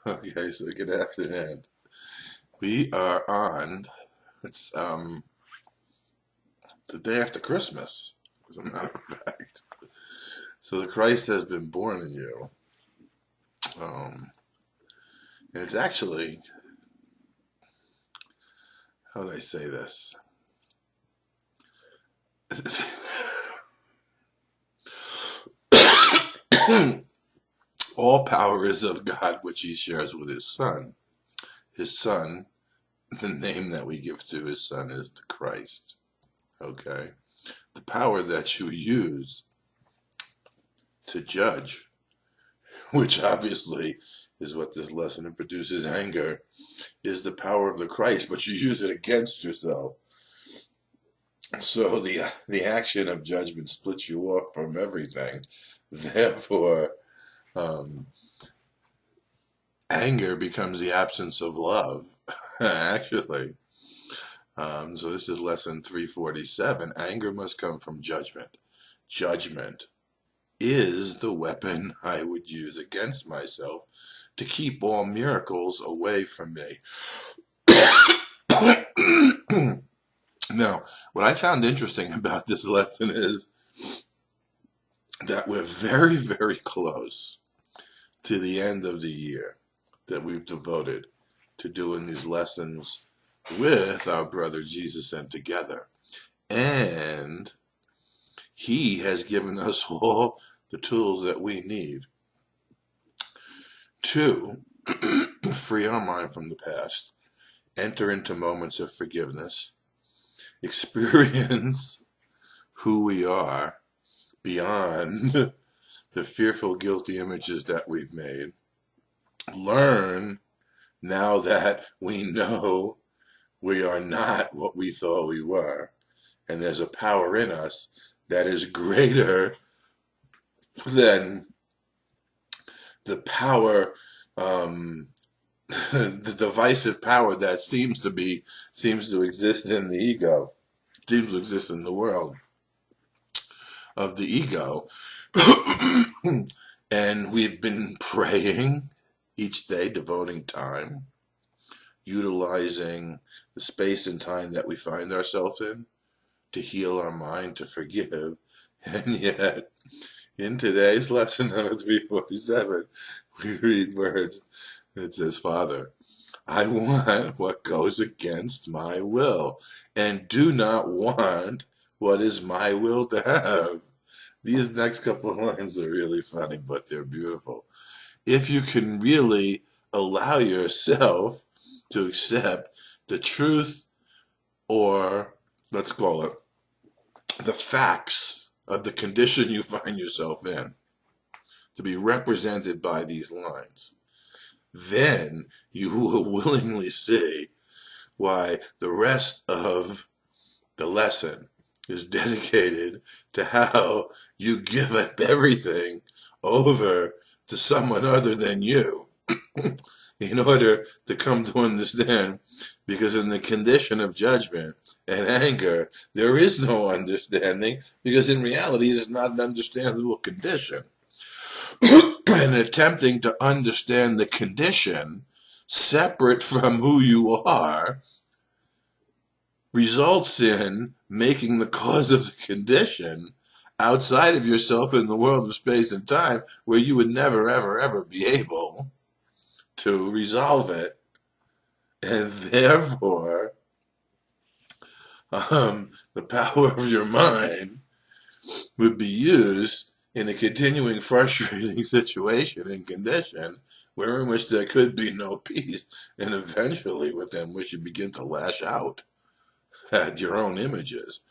Okay, so good afternoon. We are on, it's the day after Christmas, as a matter of fact. So the Christ has been born in you. And it's actually, how would I say this? All power is of God, which he shares with his son. His son, the name that we give to his son is the Christ. Okay? The power that you use to judge, which obviously is what this lesson produces anger, is the power of the Christ, but you use it against yourself. So the action of judgment splits you off from everything. Therefore, anger becomes the absence of love, actually. So this is lesson 347. Anger must come from judgment. Judgment is the weapon I would use against myself to keep all miracles away from me. Now, what I found interesting about this lesson is that we're very, very close to the end of the year that we've devoted to doing these lessons with our brother Jesus and together. And he has given us all the tools that we need to free our mind from the past, enter into moments of forgiveness, experience who we are beyond the fearful, guilty images that we've made, learn now that we know we are not what we thought we were, and there's a power in us that is greater than the power, the divisive power that seems to exist in the ego, seems to exist in the world of the ego. And we've been praying each day, devoting time, utilizing the space and time that we find ourselves in to heal our mind, to forgive. And yet, in today's lesson number 347, we read words. It says, Father, I want what goes against my will, and do not want what is my will to have. These next couple of lines are really funny, but they're beautiful. If you can really allow yourself to accept the truth, or let's call it the facts of the condition you find yourself in, to be represented by these lines, then you will willingly see why the rest of the lesson is dedicated to how you give up everything over to someone other than you in order to come to understand, because in the condition of judgment and anger, there is no understanding, because in reality it is not an understandable condition. And attempting to understand the condition separate from who you are results in making the cause of the condition outside of yourself in the world of space and time, where you would never, ever, ever be able to resolve it. And therefore, the power of your mind would be used in a continuing frustrating situation and condition in which there could be no peace, and eventually within which you begin to lash out at your own images.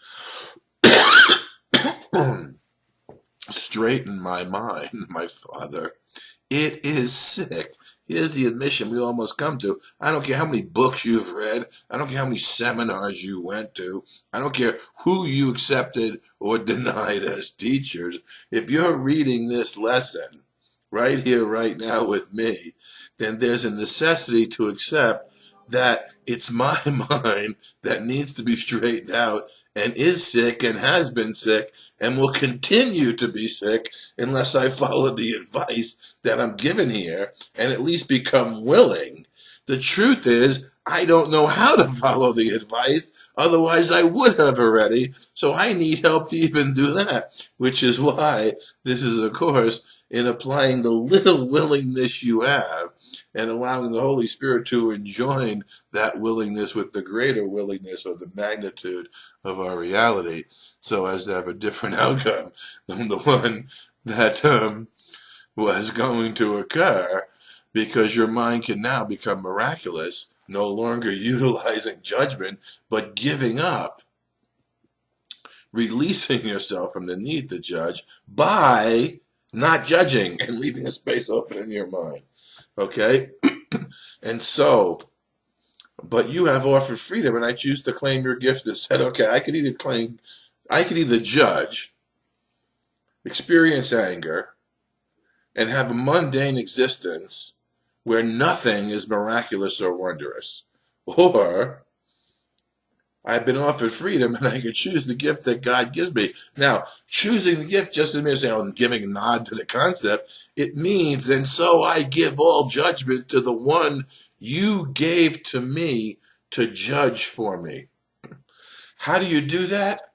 Straighten my mind, my Father. It is sick. Here's the admission we almost come to. I don't care how many books you've read. I don't care how many seminars you went to. I don't care who you accepted or denied as teachers. If you're reading this lesson right here, right now with me, then there's a necessity to accept that it's my mind that needs to be straightened out and is sick and has been sick and will continue to be sick unless I follow the advice that I'm given here and at least become willing. The truth is, I don't know how to follow the advice, otherwise I would have already, so I need help to even do that, which is why this is a course in applying the little willingness you have and allowing the Holy Spirit to enjoin that willingness with the greater willingness or the magnitude of our reality, so as to have a different outcome than the one that was going to occur, because your mind can now become miraculous, no longer utilizing judgment, but giving up, releasing yourself from the need to judge by not judging and leaving a space open in your mind. Okay? And so, but you have offered freedom, and I choose to claim your gift and said, okay, I could either judge, experience anger, and have a mundane existence where nothing is miraculous or wondrous. Or I've been offered freedom and I can choose the gift that God gives me. Now, choosing the gift just doesn't mean saying, I'm giving a nod to the concept. It means, and so I give all judgment to the one you gave to me to judge for me. How do you do that?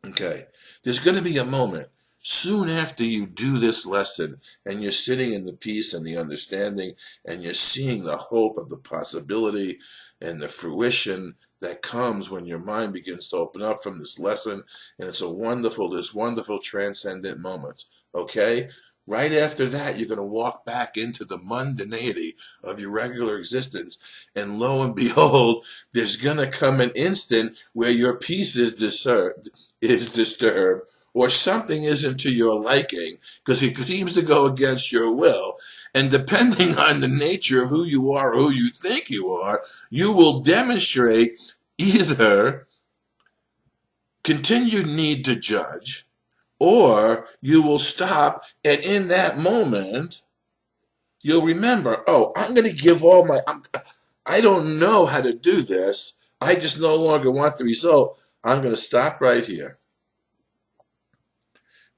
Okay, there's going to be a moment soon after you do this lesson and you're sitting in the peace and the understanding and you're seeing the hope of the possibility and the fruition that comes when your mind begins to open up from this lesson, and it's this wonderful transcendent moment. Okay? Right after that, you're going to walk back into the mundanity of your regular existence, and lo and behold, there's going to come an instant where your peace is disturbed, or something isn't to your liking, because it seems to go against your will. And depending on the nature of who you are or who you think you are, you will demonstrate either continued need to judge, or you will stop, and in that moment, you'll remember, oh, I'm going to give I don't know how to do this. I just no longer want the result. I'm going to stop right here.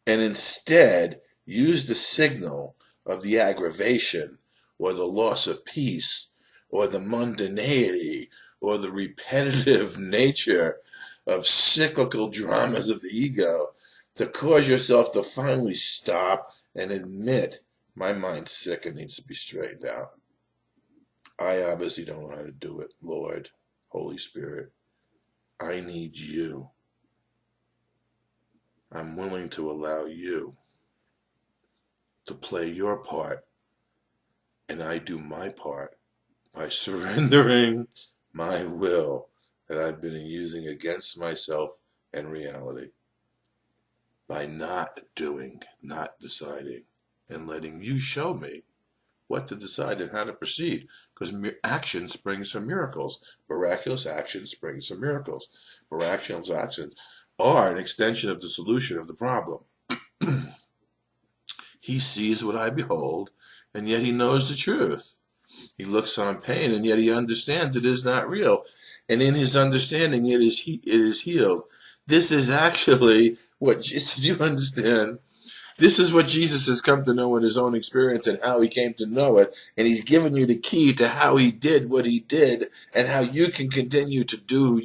And instead, use the signal of the aggravation or the loss of peace or the mundanity or the repetitive nature of cyclical dramas of the ego to cause yourself to finally stop and admit, my mind's sick and needs to be straightened out. I obviously don't know how to do it, Lord, Holy Spirit. I need you. I'm willing to allow you to play your part, and I do my part by surrendering my will that I've been using against myself and reality, by not doing, not deciding, and letting you show me what to decide and how to proceed, because action springs from miracles. Miraculous action springs from miracles. Miraculous actions are an extension of the solution of the problem. He sees what I behold, and yet he knows the truth. He looks on pain, and yet he understands it is not real. And in his understanding, it is healed. This is actually what Jesus, you understand, this is what Jesus has come to know in his own experience and how he came to know it. And he's given you the key to how he did what he did and how you can continue to do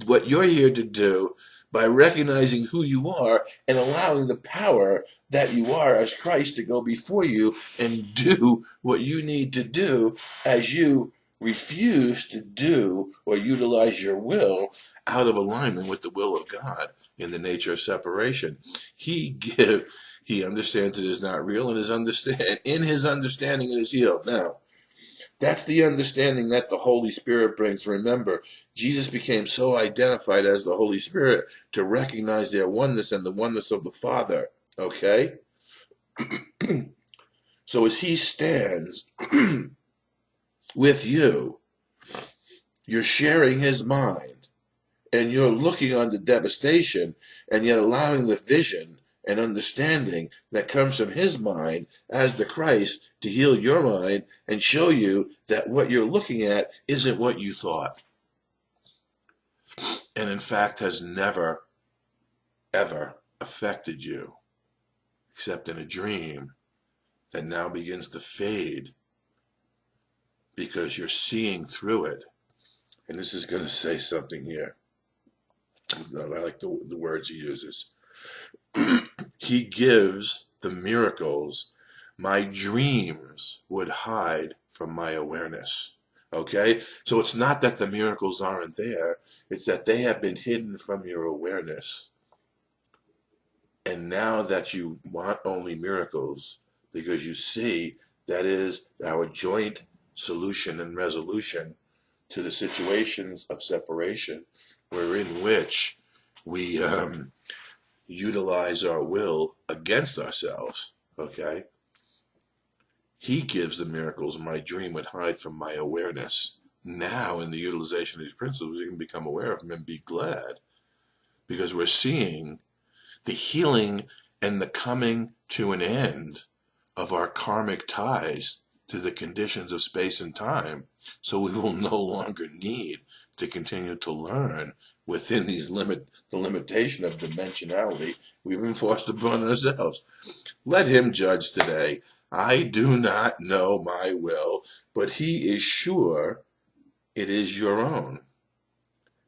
what you're here to do by recognizing who you are and allowing the power that you are as Christ to go before you and do what you need to do as you refuse to do or utilize your will out of alignment with the will of God in the nature of separation. He understands it is not real, and in his understanding it is healed. Now, that's the understanding that the Holy Spirit brings. Remember, Jesus became so identified as the Holy Spirit to recognize their oneness and the oneness of the Father. Okay? So as he stands with you, you're sharing his mind, and you're looking on the devastation, and yet allowing the vision and understanding that comes from his mind as the Christ to heal your mind and show you that what you're looking at isn't what you thought. And in fact has never, ever affected you, except in a dream that now begins to fade because you're seeing through it. And this is going to say something here. I like the words he uses. He gives the miracles my dreams would hide from my awareness. Okay? So it's not that the miracles aren't there, it's that they have been hidden from your awareness. And now that you want only miracles, because you see that is our joint solution and resolution to the situations of separation, wherein which we utilize our will against ourselves, okay? He gives the miracles my dream would hide from my awareness. Now, in the utilization of these principles, we can become aware of them and be glad, because we're seeing the healing and the coming to an end of our karmic ties to the conditions of space and time, so we will no longer need to continue to learn within the limitation of dimensionality we've enforced upon ourselves. Let him judge today. I do not know my will, but he is sure it is your own,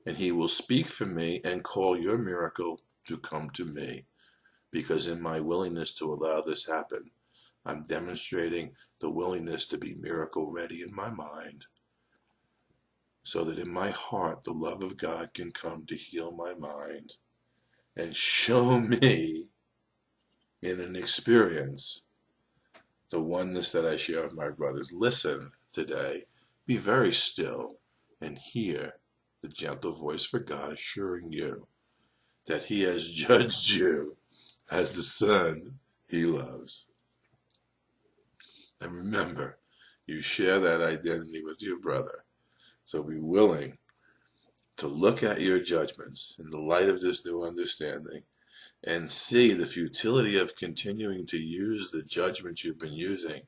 and he will speak for me and call your miracle to come to me, because in my willingness to allow this happen, I'm demonstrating the willingness to be miracle ready in my mind, so that in my heart the love of God can come to heal my mind and show me in an experience the oneness that I share with my brothers. Listen today, be very still, and hear the gentle voice for God assuring you that he has judged you as the son he loves. And remember, you share that identity with your brother. So be willing to look at your judgments in the light of this new understanding and see the futility of continuing to use the judgments you've been using,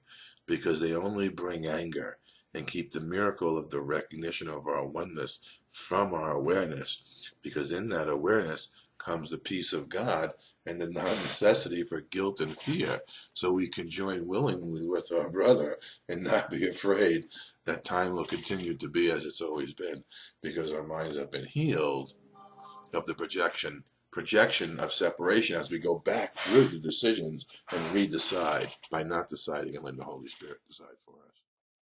because they only bring anger and keep the miracle of the recognition of our oneness from our awareness, because in that awareness comes the peace of God and the non-necessity for guilt and fear, so we can join willingly with our brother and not be afraid that time will continue to be as it's always been, because our minds have been healed of the projection of separation as we go back through the decisions and redecide by not deciding and letting the Holy Spirit decide for us.